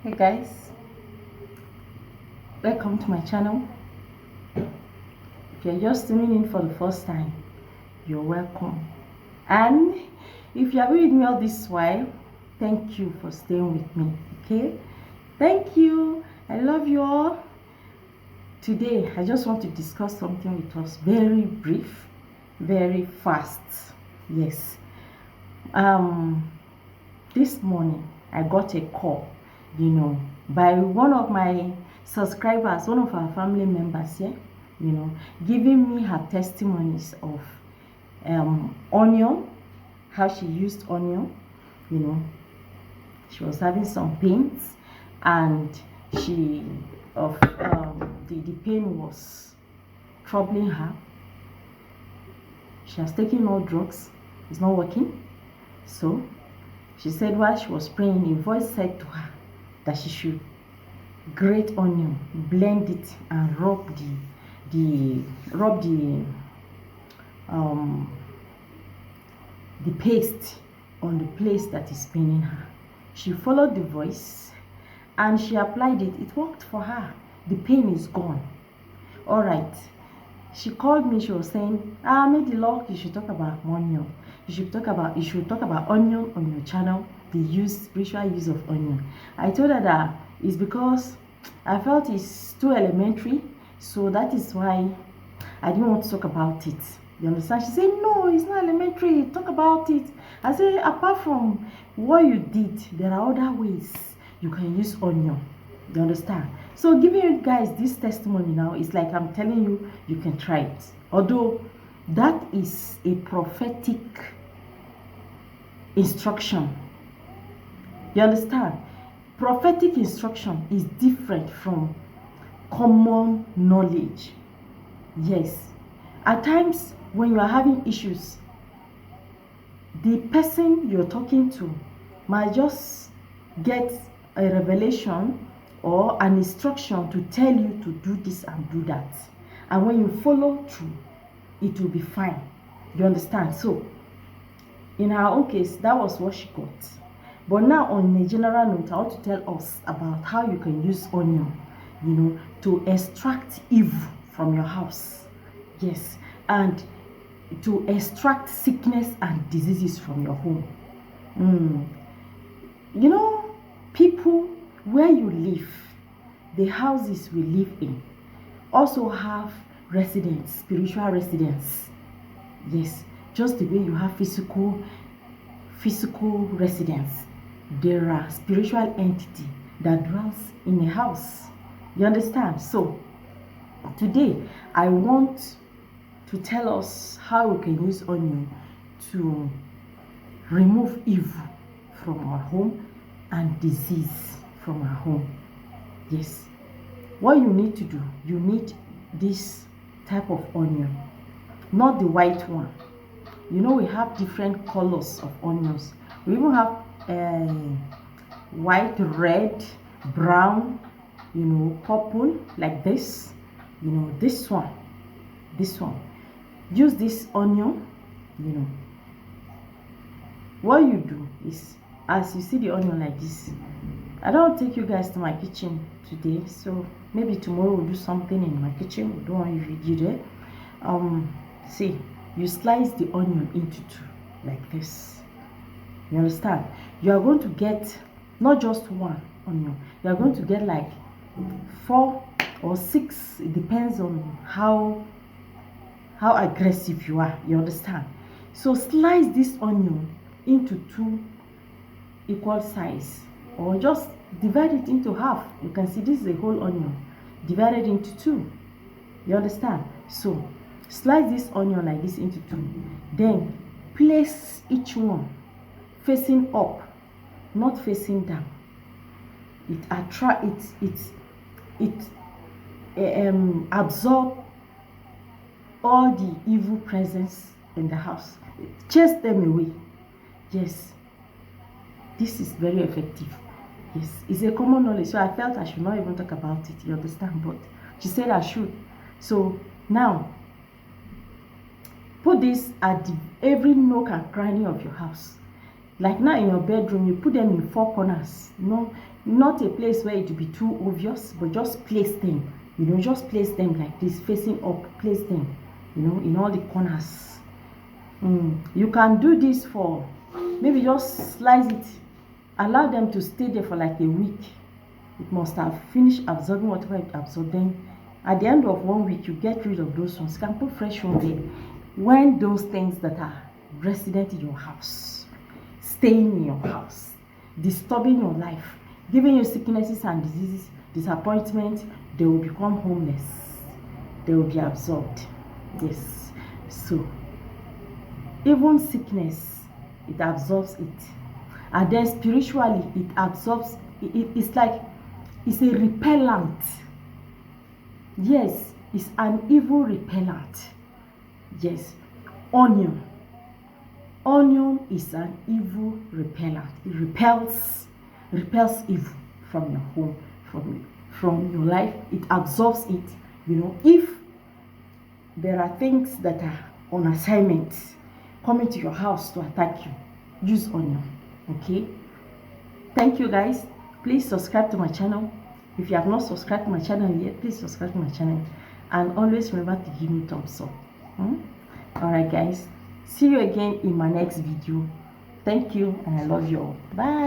Hey guys, welcome to my channel. If you're just tuning in for the first time, you're welcome. And if you have been with me all this while, thank you for staying with me. Okay, thank you. I love you all. Today I just want to discuss something with us, very brief, very fast. Yes. This morning I got a call, by one of my subscribers, one of our family members here, giving me her testimonies of onion, how she used onion. She was having some pains, and she of the pain was troubling her. She has taken all drugs, it's not working. So she said while she was praying, a voice said to her that she should grate onion, blend it, and rub the paste on the place that is paining her. She followed the voice and she applied it. It worked for her. The pain is gone. All right. She called me. She was saying, Medilok, you should talk about onion. You should talk about onion on your channel, the spiritual use of onion. I told her that it's because I felt it's too elementary, so that is why I didn't want to talk about it. You understand? She said, no, it's not elementary, talk about it. I said, apart from what you did, there are other ways you can use onion. You understand? So giving you guys this testimony now is like I'm telling you, you can try it. Although that is a prophetic instruction. You understand? Prophetic instruction is different from common knowledge. Yes. At times when you are having issues, the person you're talking to might just get a revelation or an instruction to tell you to do this and do that. And when you follow through, it will be fine. You understand? So in her own case, that was what she got. But now on a general note, I want to tell us about how you can use onion, to extract evil from your house. Yes. And to extract sickness and diseases from your home. People where you live, the houses we live in, also have residents, spiritual residents. Yes, just the way you have physical residents, there are spiritual entity that dwells in a house. You understand? So today I want to tell us how we can use onion to remove evil from our home and disease from our home. Yes. What you need to do, you need this type of onion, not the white one. We have different colors of onions. We even have white, red, brown, purple, like this. This one. Use this onion. What you do is, as you see the onion like this, I don't take you guys to my kitchen today, so maybe tomorrow we'll do something in my kitchen. We don't want you video there. See, you slice the onion into two like this. You understand? You are going to get not just one onion, you are going to get like 4 or 6. It depends on how aggressive you are. You understand? So slice this onion into 2 equal size, or just divide it into half. You can see this is a whole onion divided into 2. You understand? So slice this onion like this into 2, then place each one facing up, not facing down. It absorb all the evil presence in the house, chase them away. Yes, this is very effective. Yes, it's a common knowledge, so I felt I should not even talk about it. You understand? But she said I should. So now put this at every nook and cranny of your house. Like now in your bedroom, you put them in 4 corners. not a place where it will be too obvious, but just place them, you know, just place them like this, facing up, place them, you know, in all the corners. You can do this for maybe just slice it, allow them to stay there for like a week. It must have finished absorbing whatever it absorbed. Then at the end of 1 week, you get rid of those ones. You can put fresh ones there. When those things that are resident in your house, staying in your house, disturbing your life, giving you sicknesses and diseases, disappointment, they will become homeless. They will be absorbed. Yes. So even sickness, it absorbs it. And then spiritually, it absorbs it's like it's a repellent. Yes, it's an evil repellent. Yes. Onion is an evil repellent. It repels evil from your home, from your life. It absorbs it. You know, if there are things that are on assignment coming to your house to attack you, use onion. Okay, thank you guys. Please subscribe to my channel. If you have not subscribed to my channel yet, please subscribe to my channel, and always remember to give me thumbs up. All right guys, see you again in my next video. Thank you, and I love you all. Bye.